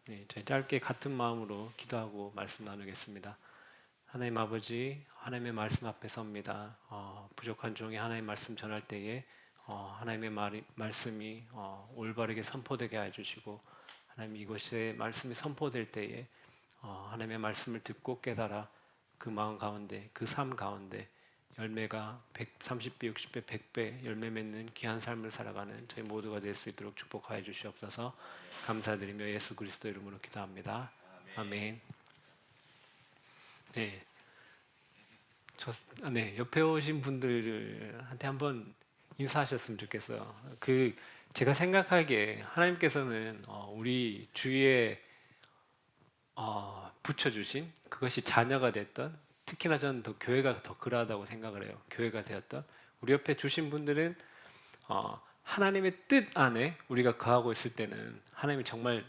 네, 저희 짧게 같은 마음으로 기도하고 말씀 나누겠습니다. 하나님 아버지, 하나님의 말씀 앞에 섭니다. 부족한 종이 하나님의 말씀 전할 때에 하나님의 말씀이 올바르게 선포되게 해주시고, 하나님 이곳에 말씀이 선포될 때에 하나님의 말씀을 듣고 깨달아 그 마음 가운데, 그 삶 가운데 열매가 130배, 60배, 100배 열매 맺는 귀한 삶을 살아가는 저희 모두가 될 수 있도록 축복하여 주시옵소서. 감사드리며 예수 그리스도 이름으로 기도합니다. 아멘. 네, 옆에 오신 분들한테 한번 인사하셨으면 좋겠어요. 제가 생각하기에 하나님께서는 우리 주위에 붙여주신 그것이 자녀가 됐던, 특히나 저는 더 교회가 더 그러하다고 생각을 해요. 교회가 되었던 우리 옆에 주신 분들은 하나님의 뜻 안에 우리가 거하고 있을 때는 하나님이 정말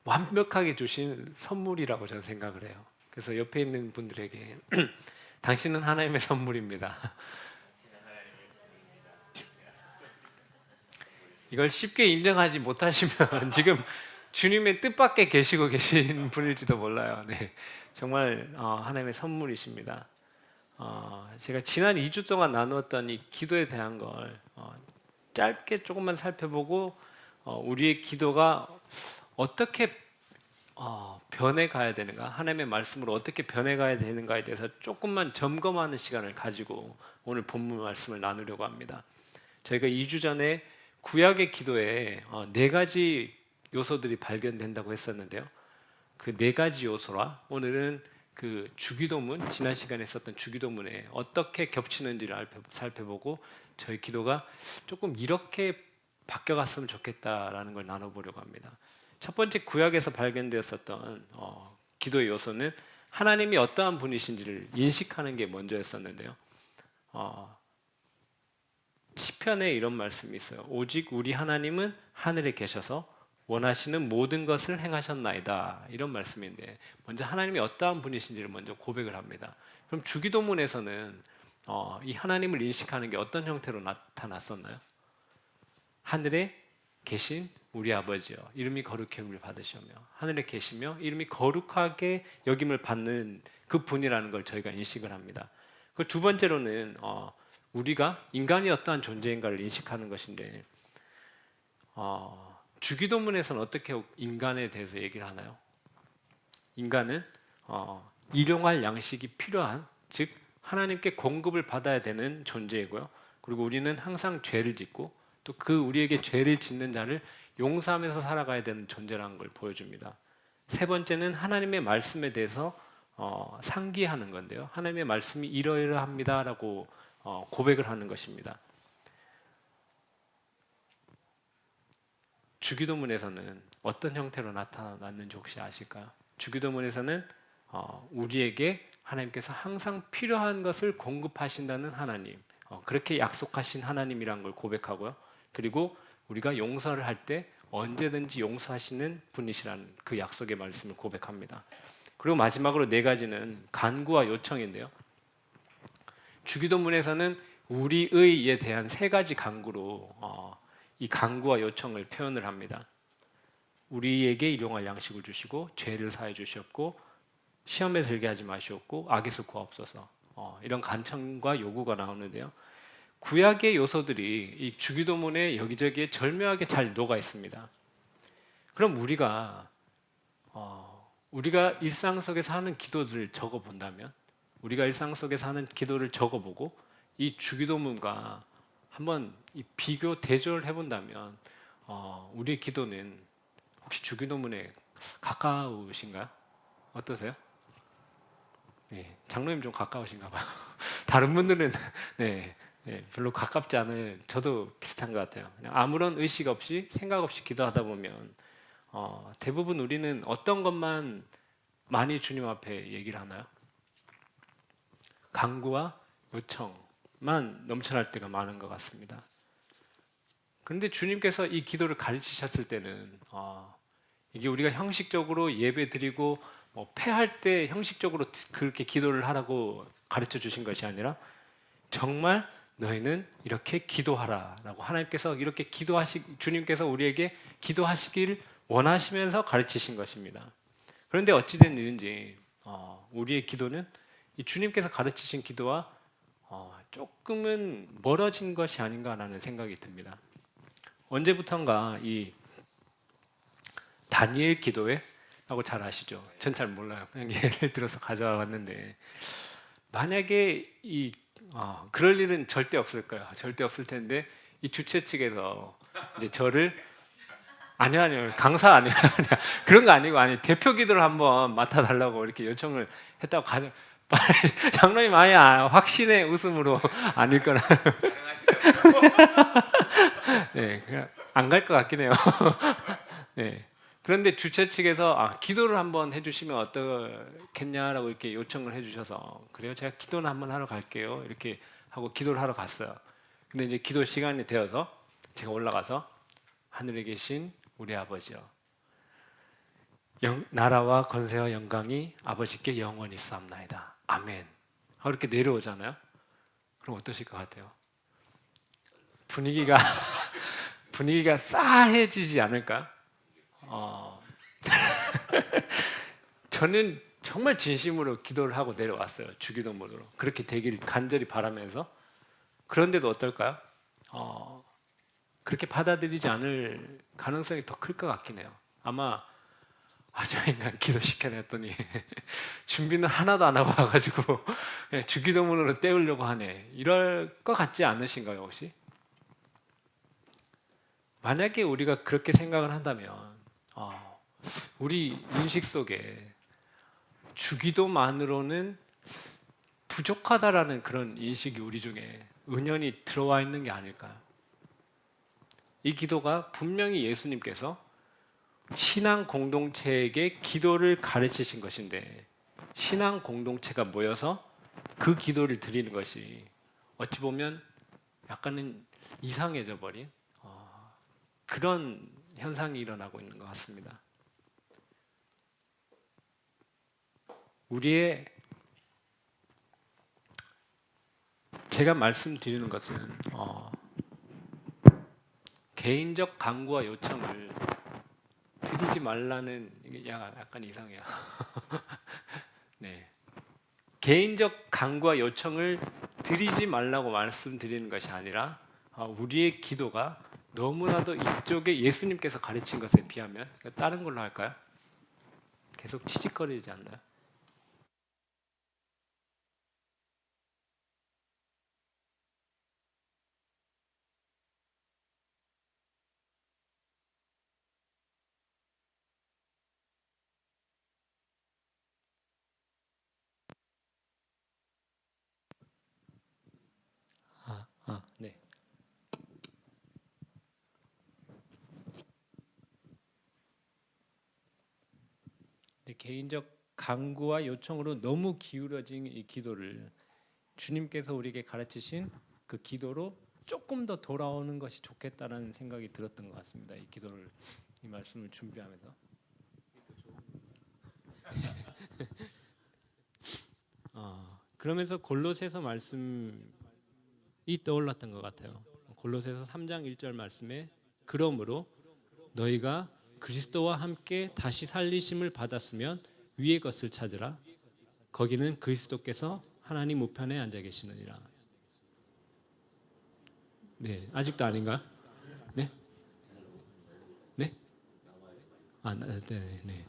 완벽하게 주신 선물이라고 저는 생각을 해요. 그래서 옆에 있는 분들에게 당신은 하나님의 선물입니다. 이걸 쉽게 인정하지 못하시면 지금 주님의 뜻밖에 계시고 계신 분일지도 몰라요. 네, 정말 하나님의 선물이십니다. 제가 지난 2주 동안 나누었던 이 기도에 대한 걸 짧게 조금만 살펴보고 우리의 기도가 어떻게 변해가야 되는가, 하나님의 말씀으로 어떻게 변해가야 되는가에 대해서 조금만 점검하는 시간을 가지고 오늘 본문 말씀을 나누려고 합니다. 저희가 2주 전에 구약의 기도에 네 가지 요소들이 발견된다고 했었는데요. 그 네 가지 요소라 오늘은 그 주기도문, 지난 시간에 썼던 주기도문에 어떻게 겹치는지를 살펴보고 저희 기도가 조금 이렇게 바뀌어갔으면 좋겠다라는 걸 나눠보려고 합니다. 첫 번째, 구약에서 발견되었었던 기도의 요소는 하나님이 어떠한 분이신지를 인식하는 게 먼저였었는데요. 시편에 이런 말씀이 있어요. 오직 우리 하나님은 하늘에 계셔서 원하시는 모든 것을 행하셨나이다. 이런 말씀인데, 먼저 하나님이 어떠한 분이신지를 먼저 고백을 합니다. 그럼 주기도문에서는 이 하나님을 인식하는 게 어떤 형태로 나타났었나요? 하늘에 계신 우리 아버지여, 이름이 거룩함을 받으시며, 하늘에 계시며 이름이 거룩하게 여김을 받는 그 분이라는 걸 저희가 인식을 합니다. 그 두 번째로는 우리가 인간이 어떠한 존재인가를 인식하는 것인데, 주기도문에서는 어떻게 인간에 대해서 얘기를 하나요? 인간은 일용할 양식이 필요한, 즉 하나님께 공급을 받아야 되는 존재이고요. 그리고 우리는 항상 죄를 짓고 또 그 우리에게 죄를 짓는 자를 용서하면서 살아가야 되는 존재라는 걸 보여줍니다. 세 번째는 하나님의 말씀에 대해서 상기하는 건데요. 하나님의 말씀이 이러이러합니다라고 고백을 하는 것입니다. 주기도문에서는 어떤 형태로 나타났는지 혹시 아실까요? 주기도문에서는 우리에게 하나님께서 항상 필요한 것을 공급하신다는 하나님, 그렇게 약속하신 하나님이란 걸 고백하고요. 그리고 우리가 용서를 할 때 언제든지 용서하시는 분이시라는 그 약속의 말씀을 고백합니다. 그리고 마지막으로 네 가지는 간구와 요청인데요. 주기도문에서는 우리의에 대한 세 가지 간구로 이 간구와 요청을 표현을 합니다. 우리에게 일용할 양식을 주시고 죄를 사해 주셨고 시험에 들게 하지 마시옵고 악에서 구하옵소서. 이런 간청과 요구가 나오는데요. 구약의 요소들이 이 주기도문에 여기저기에 절묘하게 잘 녹아 있습니다. 그럼 우리가 일상 속에서 하는 기도들을 적어 본다면, 우리가 일상 속에서 하는 기도를 적어보고 이 주기도문과 한번 이 비교 대조를 해본다면 우리의 기도는 혹시 주기도문에 가까우신가요? 어떠세요? 네, 장로님 좀 가까우신가 봐요. 다른 분들은 별로 가깝지 않은, 저도 비슷한 것 같아요. 그냥 아무런 의식 없이 생각 없이 기도하다 보면 대부분 우리는 어떤 것만 많이 주님 앞에 얘기를 하나요? 간구와 요청만 넘쳐날 때가 많은 것 같습니다. 그런데 주님께서 이 기도를 가르치셨을 때는 이게 우리가 형식적으로 예배 드리고 패할 때 형식적으로 그렇게 기도를 하라고 가르쳐 주신 것이 아니라 정말 너희는 이렇게 기도하라라고, 하나님께서 이렇게 주님께서 우리에게 기도하시길 원하시면서 가르치신 것입니다. 그런데 어찌된 일인지 우리의 기도는 이 주님께서 가르치신 기도와 조금은 멀어진 것이 아닌가라는 생각이 듭니다. 언제부턴가 이 다니엘 기도회 라고 잘 아시죠? 전 잘 몰라요. 그냥 예를 들어서 가져와 봤는데 만약에 그럴 일은 절대 없을 거예요. 절대 없을 텐데 이 주최 측에서 이제 저를 아니요 강사 아니요 그런 거 아니고 대표 기도를 한번 맡아달라고 이렇게 요청을 했다고 장로님 아니야 확신의 웃음으로 아닐 거라 네 그냥 안 갈 것 같긴 해요. 네. 그런데 주최 측에서 기도를 한번 해주시면 어떻겠냐라고 이렇게 요청을 해주셔서 그래요 제가 기도는 한번 하러 갈게요 이렇게 하고 기도를 하러 갔어요. 근데 이제 기도 시간이 되어서 제가 올라가서 하늘에 계신 우리 아버지요 나라와 권세와 영광이 아버지께 영원히 있사옵나이다 아멘 하고 이렇게 내려오잖아요. 그럼 어떠실 것 같아요? 분위기가 분위기가 싸해지지 않을까? 저는 정말 진심으로 기도를 하고 내려왔어요. 주기도문으로 그렇게 되기를 간절히 바라면서. 그런데도 어떨까요? 그렇게 받아들이지 않을 가능성이 더 클 것 같긴 해요. 아마 저 인간 기도시켜냈더니 준비는 하나도 안 하고 와가지고 주기도문으로 때우려고 하네 이럴 것 같지 않으신가요 혹시? 만약에 우리가 그렇게 생각을 한다면 우리 인식 속에 주기도만으로는 부족하다라는 그런 인식이 우리 중에 은연히 들어와 있는 게 아닐까요? 이 기도가 분명히 예수님께서 신앙 공동체에게 기도를 가르치신 것인데 신앙 공동체가 모여서 그 기도를 드리는 것이 어찌 보면 약간은 이상해져 버린 그런 현상이 일어나고 있는 것 같습니다. 제가 말씀드리는 것은 개인적 간구와 요청을 드리지 말라는 이게 약간 이상해요. 네, 개인적 간구와 요청을 드리지 말라고 말씀드리는 것이 아니라 우리의 기도가 너무나도 이쪽에 예수님께서 가르친 것에 비하면 다른 걸로 할까요? 계속 치직거리지 않나요? 네. 개인적 간구와 요청으로 너무 기울어진 이 기도를 주님께서 우리에게 가르치신 그 기도로 조금 더 돌아오는 것이 좋겠다라는 생각이 들었던 것 같습니다. 이 말씀을 준비하면서 그러면서 골로새서 말씀이 떠올랐던 것 같아요. 골로새서 3장 1절 말씀에 그러므로 너희가 그리스도와 함께 다시 살리심을 받았으면 위의 것을 찾으라. 거기는 그리스도께서 하나님 우편에 앉아 계시느니라. 네, 아직도 아닌가? 네, 네, 네, 네.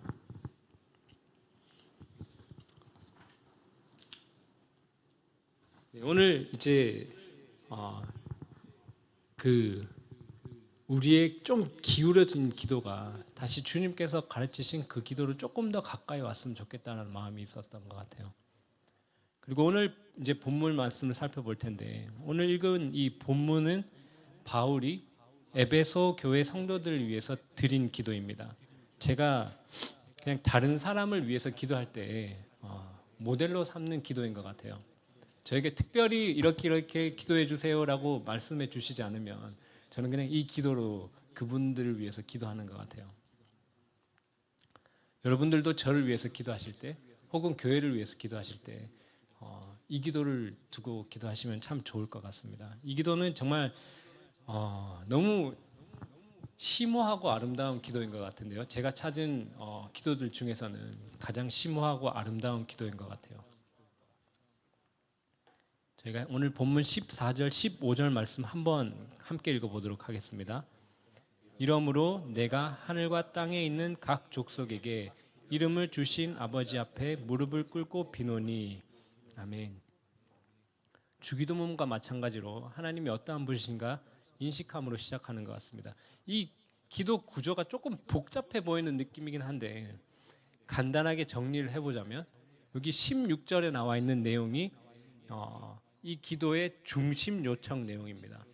오늘 이제 그 우리의 좀 기울어진 기도가 다시 주님께서 가르치신 그 기도를 조금 더 가까이 왔으면 좋겠다는 마음이 있었던 것 같아요. 그리고 오늘 이제 본문 말씀을 살펴볼 텐데 오늘 읽은 이 본문은 바울이 에베소 교회 성도들을 위해서 드린 기도입니다. 제가 그냥 다른 사람을 위해서 기도할 때 모델로 삼는 기도인 것 같아요. 저에게 특별히 이렇게 기도해 주세요라고 말씀해 주시지 않으면 저는 그냥 이 기도로 그분들을 위해서 기도하는 것 같아요. 여러분들도 저를 위해서 기도하실 때 혹은 교회를 위해서 기도하실 때 이 기도를 두고 기도하시면 참 좋을 것 같습니다. 이 기도는 정말 너무 심오하고 아름다운 기도인 것 같은데요. 제가 찾은 기도들 중에서는 가장 심오하고 아름다운 기도인 것 같아요. 저희가 오늘 본문 14절, 15절 말씀 한번 함께 읽어보도록 하겠습니다. 이러므로 내가 하늘과 땅에 있는 각 족속에게 이름을 주신 아버지 앞에 무릎을 꿇고 비노니. 아멘. 주기도문과 마찬가지로 하나님이 어떠한 분이신가 인식함으로 시작하는 것 같습니다. 이 기도 구조가 조금 복잡해 보이는 느낌이긴 한데 간단하게 정리를 해보자면 여기 16절에 나와 있는 내용이 이 기도의 중심 요청 내용입니다.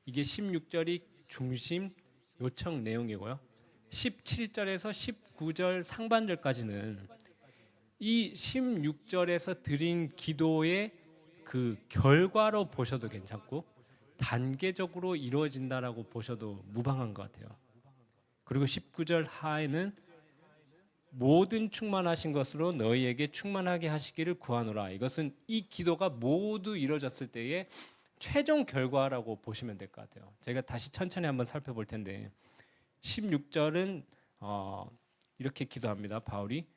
이게 16절이 중심 요청 내용이고요. 17절에서 19절 상반절까지는 이 16절에서 드린 기도의 그 결과로 보셔도 괜찮고 단계적으로 이루어진다라고 보셔도 무방한 것 같아요. 그리고 19절 하에는 모든 충만하신 것으로 너희에게 충만하게 하시기를 구하노라. 이것은 이 기도가 모두 이루어졌을 때의 최종 결과라고 보시면 될 것 같아요. 제가 다시 천천히 한번 살펴볼 텐데 16절은 이렇게 기도합니다. 바울이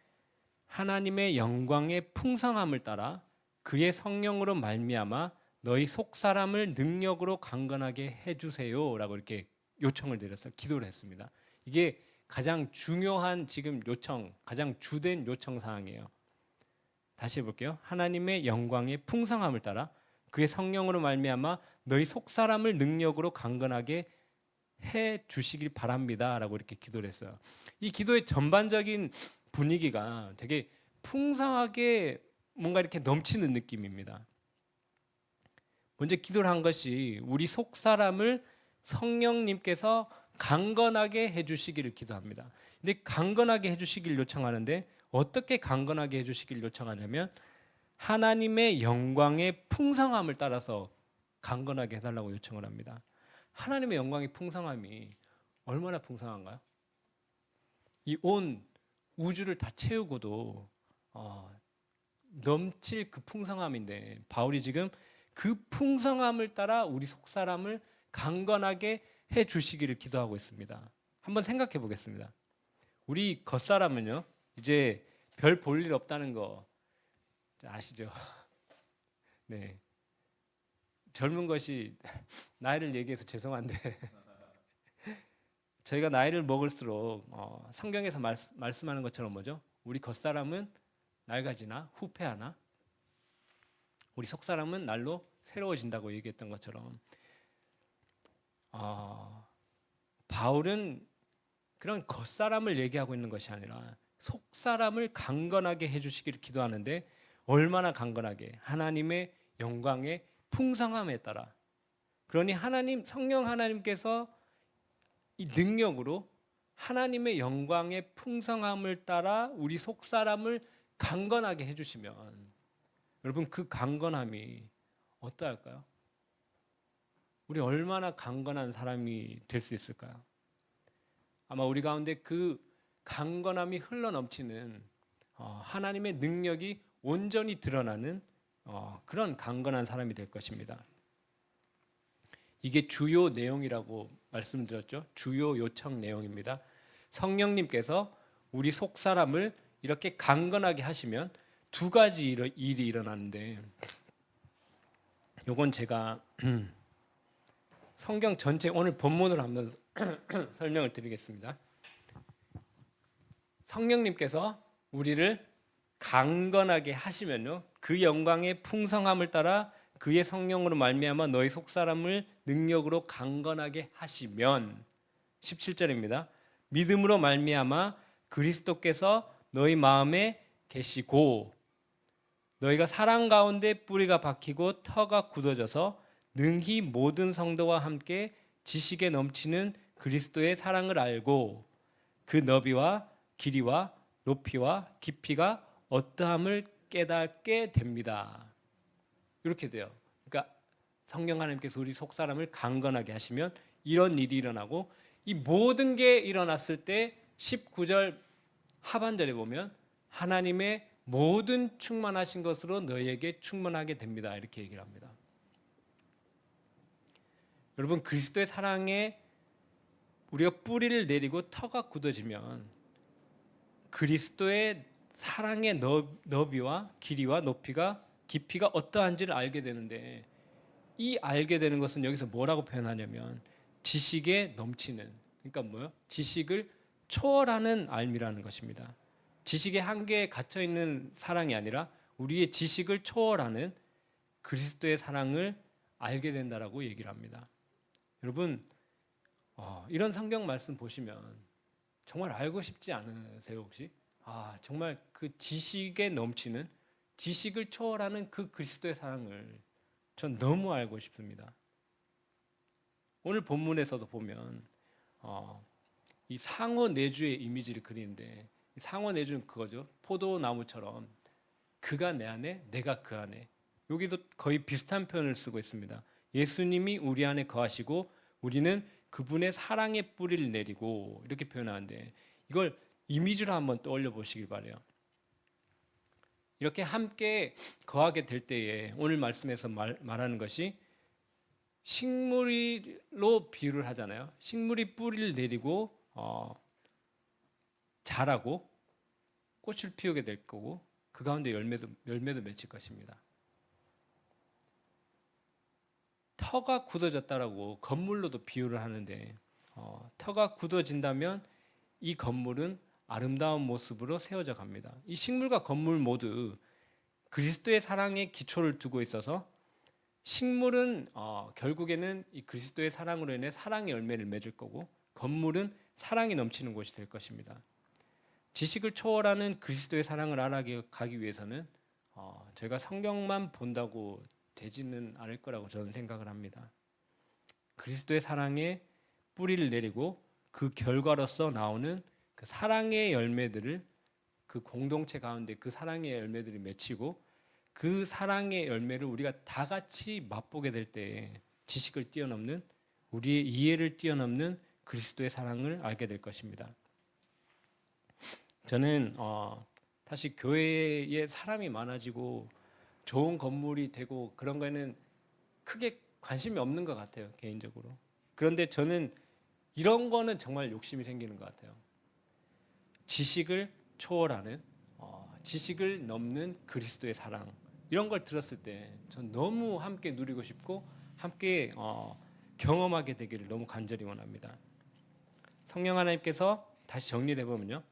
하나님의 영광의 풍성함을 따라 그의 성령으로 말미암아 너희 속사람을 능력으로 강건하게 해주세요라고 이렇게 요청을 드렸어요. 기도를 했습니다. 이게 가장 중요한 지금 요청, 가장 주된 요청 사항이에요. 다시 해볼게요. 하나님의 영광의 풍성함을 따라 그의 성령으로 말미암아 너희 속사람을 능력으로 강건하게 해 주시길 바랍니다라고 이렇게 기도를 했어요. 이 기도의 전반적인 분위기가 되게 풍성하게 뭔가 이렇게 넘치는 느낌입니다. 먼저 기도를 한 것이 우리 속사람을 성령님께서 강건하게 해주시기를 기도합니다. 근데 강건하게 해주시기를 요청하는데 어떻게 강건하게 해주시기를 요청하냐면 하나님의 영광의 풍성함을 따라서 강건하게 해달라고 요청을 합니다. 하나님의 영광의 풍성함이 얼마나 풍성한가요? 이 온 우주를 다 채우고도 넘칠 그 풍성함인데 바울이 지금 그 풍성함을 따라 우리 속사람을 강건하게 해 주시기를 기도하고 있습니다. 한번 생각해 보겠습니다. 우리 겉사람은요 이제 별 볼 일 없다는 거 아시죠? 네, 젊은 것이 나이를 얘기해서 죄송한데 저희가 나이를 먹을수록 성경에서 말씀하는 것처럼 뭐죠? 우리 겉사람은 낡아지나 후패하나 우리 속사람은 날로 새로워진다고 얘기했던 것처럼 바울은 그런 겉사람을 얘기하고 있는 것이 아니라 속사람을 강건하게 해주시기를 기도하는데 얼마나 강건하게 하나님의 영광의 풍성함에 따라 그러니 하나님 성령 하나님께서 이 능력으로 하나님의 영광의 풍성함을 따라 우리 속사람을 강건하게 해주시면 여러분 그 강건함이 어떠할까요? 우리 얼마나 강건한 사람이 될 수 있을까요? 아마 우리 가운데 그 강건함이 흘러넘치는 하나님의 능력이 온전히 드러나는 그런 강건한 사람이 될 것입니다. 이게 주요 내용이라고 말씀드렸죠. 주요 요청 내용입니다. 성령님께서 우리 속사람을 이렇게 강건하게 하시면 두 가지 일이 일어나는데 요건 제가 성경 전체 오늘 본문을 한번 설명을 드리겠습니다. 성령님께서 우리를 강건하게 하시면요 그 영광의 풍성함을 따라 그의 성령으로 말미암아 너희 속사람을 능력으로 강건하게 하시면 17절입니다. 믿음으로 말미암아 그리스도께서 너희 마음에 계시고 너희가 사랑 가운데 뿌리가 박히고 터가 굳어져서 능히 모든 성도와 함께 지식에 넘치는 그리스도의 사랑을 알고 그 너비와 길이와 높이와 깊이가 어떠함을 깨닫게 됩니다. 이렇게 돼요. 그러니까 성령 하나님께서 우리 속사람을 강건하게 하시면 이런 일이 일어나고 이 모든 게 일어났을 때 19절 하반절에 보면 하나님의 모든 충만하신 것으로 너희에게 충만하게 됩니다. 이렇게 얘기를 합니다. 여러분 그리스도의 사랑에 우리가 뿌리를 내리고 터가 굳어지면 그리스도의 사랑의 너비와 길이와 높이가 깊이가 어떠한지를 알게 되는데, 이 알게 되는 것은 여기서 뭐라고 표현하냐면 지식에 넘치는, 그러니까 뭐요? 지식을 초월하는 알미라는 것입니다. 지식의 한계에 갇혀 있는 사랑이 아니라 우리의 지식을 초월하는 그리스도의 사랑을 알게 된다라고 얘기를 합니다. 여러분, 이런 성경 말씀 보시면 정말 알고 싶지 않으세요 혹시? 정말 그 지식에 넘치는, 지식을 초월하는 그 그리스도의 사랑을 전 너무 알고 싶습니다. 오늘 본문에서도 보면 이 상어 내주의 이미지를 그리는데, 이 상어 내주는 그거죠. 포도나무처럼 그가 내 안에, 내가 그 안에. 여기도 거의 비슷한 표현을 쓰고 있습니다. 예수님이 우리 안에 거하시고 우리는 그분의 사랑의 뿌리를 내리고, 이렇게 표현하는데 이걸 이미지로 한번 떠올려 보시길 바래요. 이렇게 함께 거하게 될 때에 오늘 말씀에서 말하는 것이 식물로 비유를 하잖아요. 식물이 뿌리를 내리고 자라고 꽃을 피우게 될 거고 그 가운데 열매도 맺힐 것입니다. 터가 굳어졌다라고 건물로도 비유를 하는데, 터가 굳어진다면 이 건물은 아름다운 모습으로 세워져 갑니다. 이 식물과 건물 모두 그리스도의 사랑에 기초를 두고 있어서 식물은 결국에는 이 그리스도의 사랑으로 인해 사랑의 열매를 맺을 거고, 건물은 사랑이 넘치는 곳이 될 것입니다. 지식을 초월하는 그리스도의 사랑을 알아가기 위해서는 저희가 성경만 본다고 되지는 않을 거라고 저는 생각을 합니다. 그리스도의 사랑에 뿌리를 내리고 그 결과로서 나오는 그 사랑의 열매들을, 그 공동체 가운데 그 사랑의 열매들이 맺히고 그 사랑의 열매를 우리가 다 같이 맛보게 될 때에 지식을 뛰어넘는, 우리의 이해를 뛰어넘는 그리스도의 사랑을 알게 될 것입니다. 저는 사실 교회에 사람이 많아지고 좋은 건물이 되고 그런 거에는 크게 관심이 없는 것 같아요, 개인적으로. 그런데 저는 이런 거는 정말 욕심이 생기는 것 같아요. 지식을 초월하는, 지식을 넘는 그리스도의 사랑, 이런 걸 들었을 때 전 너무 함께 누리고 싶고 함께 경험하게 되기를 너무 간절히 원합니다. 성령 하나님께서 다시 정리를 해보면요,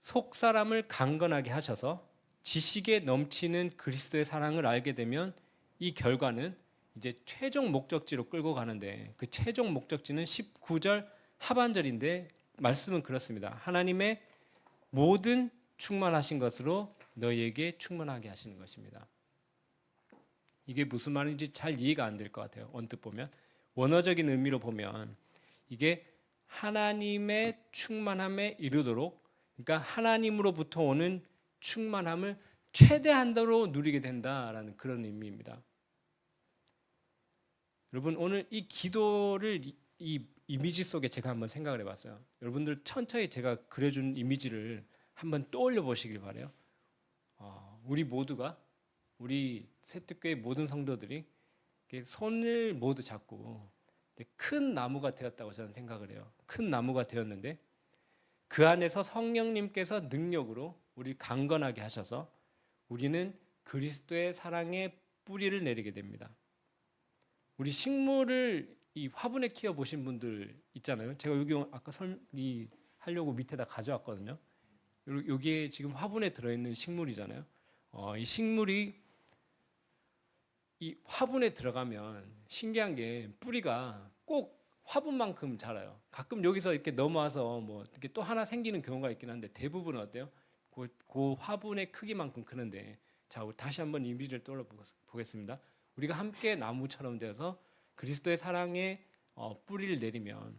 속 사람을 강건하게 하셔서 지식에 넘치는 그리스도의 사랑을 알게 되면 이 결과는 이제 최종 목적지로 끌고 가는데, 그 최종 목적지는 19절 하반절인데 말씀은 그렇습니다. 하나님의 모든 충만하신 것으로 너희에게 충만하게 하시는 것입니다. 이게 무슨 말인지 잘 이해가 안 될 것 같아요. 언뜻 보면, 원어적인 의미로 보면 이게 하나님의 충만함에 이르도록, 그러니까 하나님으로부터 오는 충만함을 최대한도로 누리게 된다라는 그런 의미입니다. 여러분, 오늘 이 기도를 이 이미지 속에 제가 한번 생각을 해봤어요. 여러분들 천천히 제가 그려준 이미지를 한번 떠올려 보시길 바래요. 우리 모두가, 우리 세특교회 모든 성도들이 손을 모두 잡고 큰 나무가 되었다고 저는 생각을 해요. 큰 나무가 되었는데 그 안에서 성령님께서 능력으로 우리를 강건하게 하셔서 우리는 그리스도의 사랑의 뿌리를 내리게 됩니다. 우리 식물을 이 화분에 키워 보신 분들 있잖아요. 제가 여기 아까 하려고 밑에다 가져왔거든요. 여기에 지금 화분에 들어있는 식물이잖아요. 이 식물이 이 화분에 들어가면 신기한 게 뿌리가 꼭 화분만큼 자라요. 가끔 여기서 이렇게 넘어와서 뭐 이렇게 또 하나 생기는 경우가 있긴 한데 대부분은 어때요? 그 화분의 크기만큼 크는데, 자, 우리 다시 한번 이미지를 떠올려 보겠습니다. 우리가 함께 나무처럼 되어서 그리스도의 사랑에 뿌리를 내리면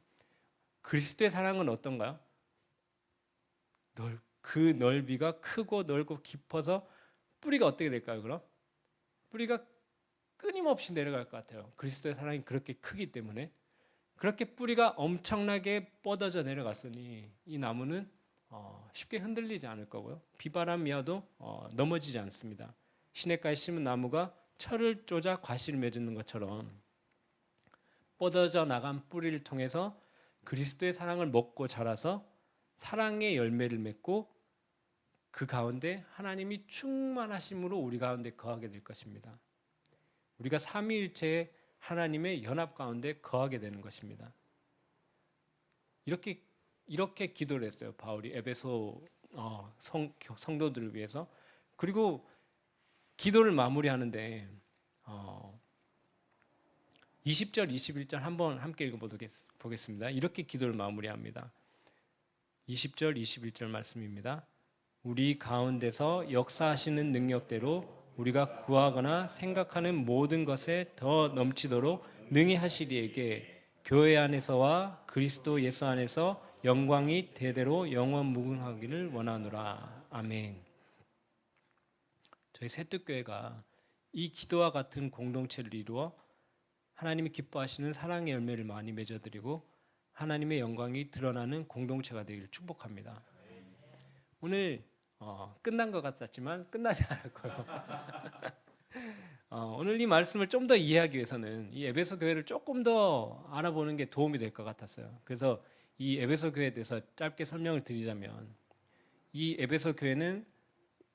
그리스도의 사랑은 어떤가요? 그 넓이가 크고 넓고 깊어서 뿌리가 어떻게 될까요? 그럼 뿌리가 끊임없이 내려갈 것 같아요. 그리스도의 사랑이 그렇게 크기 때문에. 그렇게 뿌리가 엄청나게 뻗어져 내려갔으니 이 나무는 쉽게 흔들리지 않을 거고요. 비바람이 와도 넘어지지 않습니다. 시냇가에 심은 나무가 철을 쪼자 과실을 맺는 것처럼 뻗어져 나간 뿌리를 통해서 그리스도의 사랑을 먹고 자라서 사랑의 열매를 맺고 그 가운데 하나님이 충만하심으로 우리 가운데 거하게 될 것입니다. 우리가 삼위일체의 하나님의 연합 가운데 거하게 되는 것입니다. 이렇게 기도를 했어요. 바울이 에베소 성도들을 위해서. 그리고 기도를 마무리하는데 20절, 21절 한번 함께 읽어보겠습니다. 이렇게 기도를 마무리합니다. 20절, 21절 말씀입니다. 우리 가운데서 역사하시는 능력대로 우리가 구하거나 생각하는 모든 것에 더 넘치도록 능히 하시리에게 교회 안에서와 그리스도 예수 안에서 영광이 대대로 영원무궁하기를 원하노라. 아멘. 저희 새뜻교회가 이 기도와 같은 공동체를 이루어 하나님이 기뻐하시는 사랑의 열매를 많이 맺어드리고 하나님의 영광이 드러나는 공동체가 되기를 축복합니다. 오늘 끝난 것 같았지만 끝나지 않았고요. 오늘 이 말씀을 좀 더 이해하기 위해서는 이 에베소 교회를 조금 더 알아보는 게 도움이 될 것 같았어요. 그래서 이 에베소 교회에 대해서 짧게 설명을 드리자면 이 에베소 교회는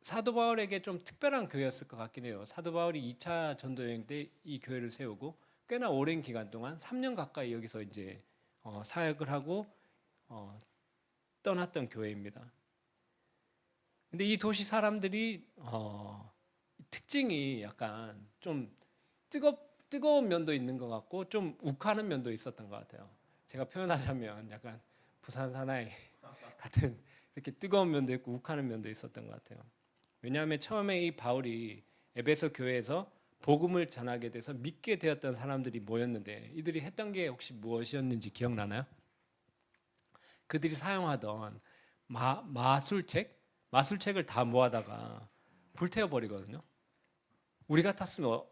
사도 바울에게 좀 특별한 교회였을 것 같긴 해요. 사도 바울이 2차 전도 여행 때 이 교회를 세우고 꽤나 오랜 기간 동안 3년 가까이 여기서 이제 사역을 하고 떠났던 교회입니다. 근데 이 도시 사람들이 특징이 약간 좀 뜨거운 면도 있는 것 같고 좀 욱하는 면도 있었던 것 같아요. 제가 표현하자면 약간 부산 사나이 같은 이렇게 뜨거운 면도 있고 욱하는 면도 있었던 것 같아요. 왜냐하면 처음에 이 바울이 에베소 교회에서 복음을 전하게 돼서 믿게 되었던 사람들이 모였는데 이들이 했던 게 혹시 무엇이었는지 기억나나요? 그들이 사용하던 마술책을 다 모아다가 불태워버리거든요. 우리 같았으면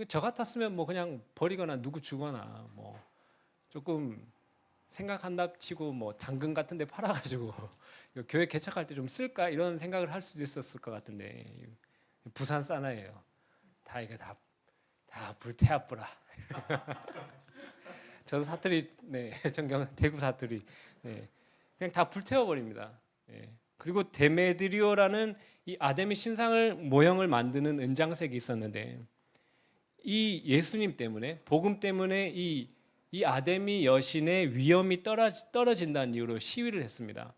저 같았으면 뭐 그냥 버리거나 누구 주거나 뭐 조금 생각한답치고 뭐 당근 같은 데 팔아가지고 교회 개척할 때 좀 쓸까 이런 생각을 할 수도 있었을 것 같은데 부산 사나이예요. 다 이거 다 불태워버라. 저도 사투리 정경 대구 사투리 그냥 다 불태워버립니다. 그리고 데메드리오라는 이 아데미 신상을 모형을 만드는 은장색이 있었는데 이 예수님 때문에 복음 때문에 이 아데미 여신의 위엄이 떨어진다는 이유로 시위를 했습니다.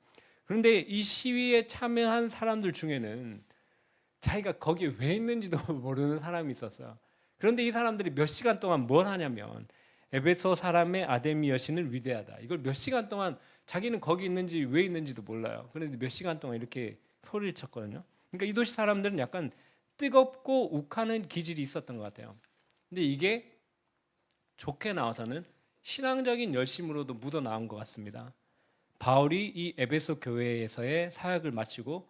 그런데 이 시위에 참여한 사람들 중에는 자기가 거기에 왜 있는지도 모르는 사람이 있었어요. 그런데 이 사람들이 몇 시간 동안 뭘 하냐면 에베소 사람의 아데미 여신은 위대하다. 이걸 몇 시간 동안 자기는 거기 있는지 왜 있는지도 몰라요. 그런데 몇 시간 동안 이렇게 소리를 쳤거든요. 그러니까 이 도시 사람들은 약간 뜨겁고 욱하는 기질이 있었던 것 같아요. 근데 이게 좋게 나와서는 신앙적인 열심으로도 묻어 나온 것 같습니다. 바울이 이 에베소 교회에서의 사역을 마치고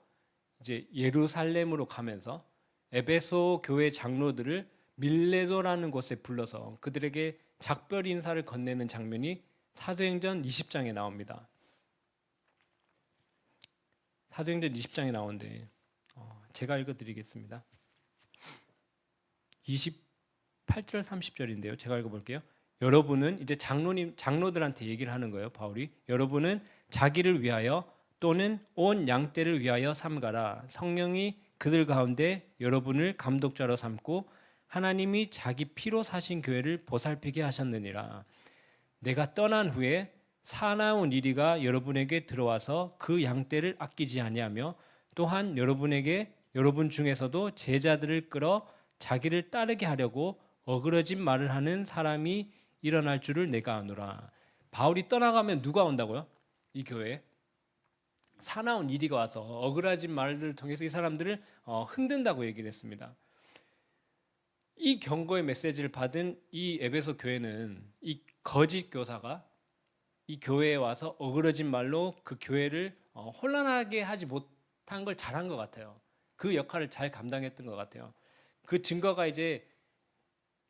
이제 예루살렘으로 가면서 에베소 교회 장로들을 밀레도라는 곳에 불러서 그들에게 작별 인사를 건네는 장면이 사도행전 20장에 나옵니다. 사도행전 20장에 나오는데 제가 읽어드리겠습니다. 28절 30절인데요. 제가 읽어볼게요. 여러분은 이제 장로들한테 얘기를 하는 거예요. 바울이 여러분은 자기를 위하여 또는 온 양떼를 위하여 삼가라. 성령이 그들 가운데 여러분을 감독자로 삼고 하나님이 자기 피로 사신 교회를 보살피게 하셨느니라. 내가 떠난 후에 사나운 이리가 여러분에게 들어와서 그 양떼를 아끼지 아니하며 또한 여러분 중에서도 제자들을 끌어 자기를 따르게 하려고 어그러진 말을 하는 사람이 일어날 줄을 내가 아노라. 바울이 떠나가면 누가 온다고요? 이 교회에 사나운 이리가 와서 어그러진 말들을 통해서 이 사람들을 흔든다고 얘기를 했습니다. 이 경고의 메시지를 받은 이 에베소 교회는 이 거짓 교사가 이 교회에 와서 어그러진 말로 그 교회를 혼란하게 하지 못한 걸 잘한 것 같아요. 그 역할을 잘 감당했던 것 같아요. 그 증거가 이제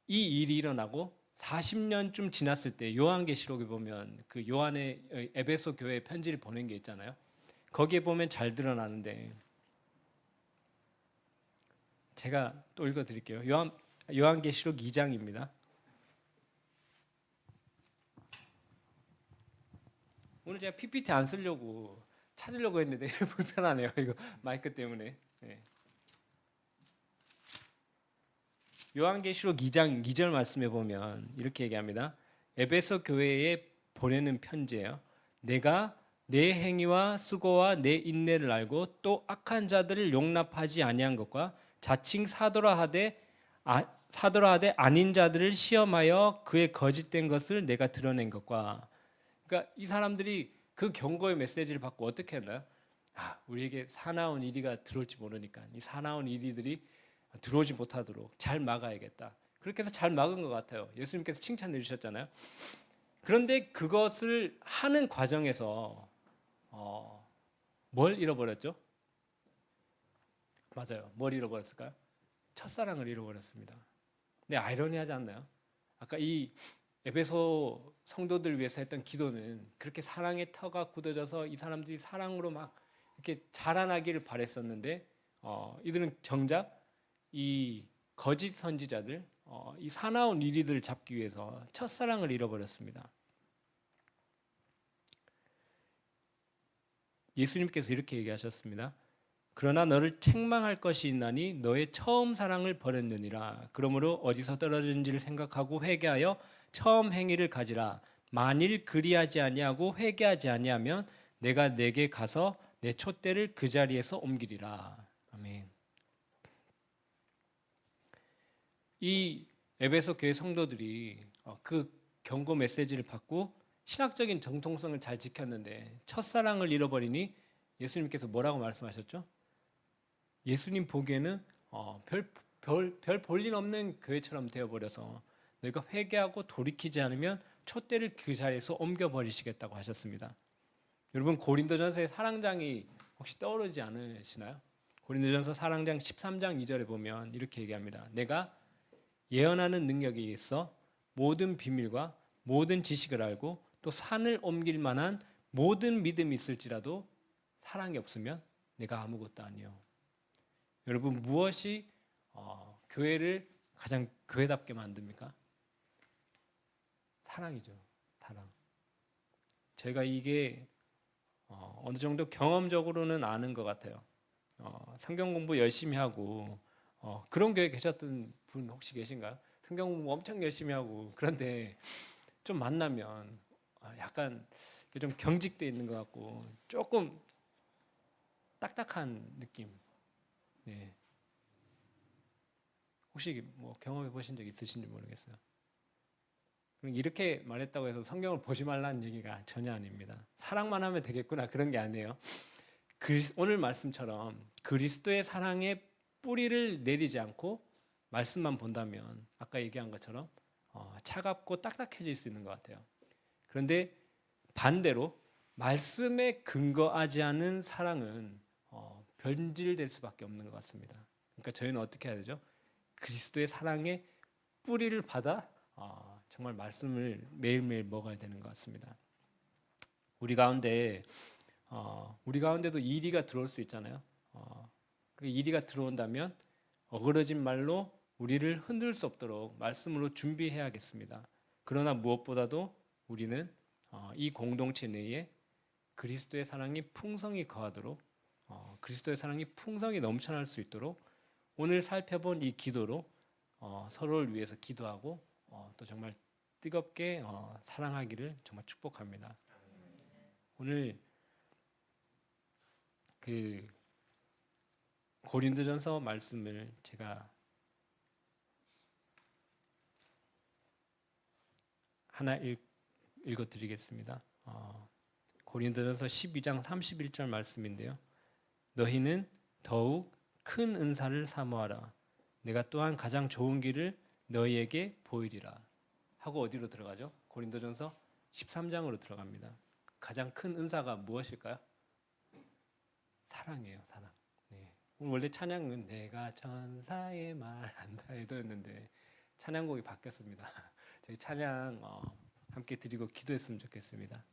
이 일이 일어나고 40년쯤 지났을 때 요한계시록에 보면 그 요한의 에베소 교회에 편지를 보낸 게 있잖아요. 거기에 보면 잘 드러나는데 제가 또 읽어드릴게요. 요한계시록 2장입니다. 오늘 제가 PPT 안 쓰려고 찾으려고 했는데 불편하네요. 이거 마이크 때문에. 네. 요한계시록 2장 2절 말씀에 보면 이렇게 얘기합니다. 에베소 교회에 보내는 편지예요. 내가 내 행위와 수고와 내 인내를 알고 또 악한 자들을 용납하지 아니한 것과 자칭 사도라 하되 아닌 자들을 시험하여 그의 거짓된 것을 내가 드러낸 것과. 그러니까 이 사람들이 그 경고의 메시지를 받고 어떻게 했나요? 우리에게 사나운 이리가 들어올지 모르니까 이 사나운 이리들이 들어오지 못하도록 잘 막아야겠다. 그렇게 해서 잘 막은 것 같아요. 예수님께서 칭찬해 주셨잖아요. 그런데 그것을 하는 과정에서 뭘 잃어버렸죠? 맞아요. 뭘 잃어버렸을까요? 첫사랑을 잃어버렸습니다. 근데 아이러니하지 않나요? 아까 이 에베소 성도들 위해서 했던 기도는 그렇게 사랑의 터가 굳어져서 이 사람들이 사랑으로 막 이렇게 자라나기를 바랬었는데 이들은 정작 이 거짓 선지자들, 이 사나운 이리들을 잡기 위해서 첫사랑을 잃어버렸습니다. 예수님께서 이렇게 얘기하셨습니다. 그러나 너를 책망할 것이 있나니 너의 처음 사랑을 버렸느니라. 그러므로 어디서 떨어진지를 생각하고 회개하여 처음 행위를 가지라. 만일 그리하지 아니하고 회개하지 아니하면 내가 내게 가서 내 촛대를 그 자리에서 옮기리라. 아멘. 이 에베소 교회 성도들이 그 경고 메시지를 받고 신학적인 정통성을 잘 지켰는데 첫사랑을 잃어버리니 예수님께서 뭐라고 말씀하셨죠? 예수님 보기에는 별 볼 일 없는 교회처럼 되어버려서 너희가 회개하고 돌이키지 않으면 촛대를 그 자리에서 옮겨버리시겠다고 하셨습니다. 여러분 고린도전서의 사랑장이 혹시 떠오르지 않으시나요? 고린도전서 사랑장 13장 2절에 보면 이렇게 얘기합니다. 내가 예언하는 능력이 있어 모든 비밀과 모든 지식을 알고 또 산을 옮길 만한 모든 믿음이 있을지라도 사랑이 없으면 내가 아무것도 아니요. 여러분 무엇이 교회를 가장 교회답게 만듭니까? 사랑이죠. 사랑. 제가 이게 어느 정도 경험적으로는 아는 것 같아요. 성경 공부 열심히 하고 그런 교회 계셨던 분 혹시 계신가요? 성경 공부 엄청 열심히 하고 그런데 좀 만나면 약간 좀 경직돼 있는 것 같고 조금 딱딱한 느낌. 네. 혹시 뭐 경험해 보신 적 있으신지 모르겠어요. 이렇게 말했다고 해서 성경을 보지 말라는 얘기가 전혀 아닙니다. 사랑만 하면 되겠구나 그런 게 아니에요. 오늘 말씀처럼 그리스도의 사랑에 뿌리를 내리지 않고 말씀만 본다면 아까 얘기한 것처럼 차갑고 딱딱해질 수 있는 것 같아요. 그런데 반대로 말씀에 근거하지 않은 사랑은 변질될 수밖에 없는 것 같습니다. 그러니까 저희는 어떻게 해야 되죠? 그리스도의 사랑에 뿌리를 받아 정말 말씀을 매일매일 먹어야 되는 것 같습니다. 우리 가운데도 이리가 들어올 수 있잖아요. 그 이리가 들어온다면 어그러진 말로 우리를 흔들 수 없도록 말씀으로 준비해야겠습니다. 그러나 무엇보다도 우리는 이 공동체 내에 그리스도의 사랑이 풍성히 거하도록 그리스도의 사랑이 풍성히 넘쳐날 수 있도록 오늘 살펴본 이 기도로 서로를 위해서 기도하고 또 정말 뜨겁게 사랑하기를 정말 축복합니다. 오늘 그 고린도전서 말씀을 제가 하나 읽어드리겠습니다. 고린도전서 12장 31절 말씀인데요. 너희는 더욱 큰 은사를 사모하라. 내가 또한 가장 좋은 길을 너희에게 보이리라. 하고 어디로 들어가죠? 고린도전서 13장으로 들어갑니다. 가장 큰 은사가 무엇일까요? 사랑이에요. 사랑. 네. 오늘 원래 찬양은 내가 천사의 말 한다 해도였는데 찬양곡이 바뀌었습니다. 저희 찬양 함께 드리고 기도했으면 좋겠습니다.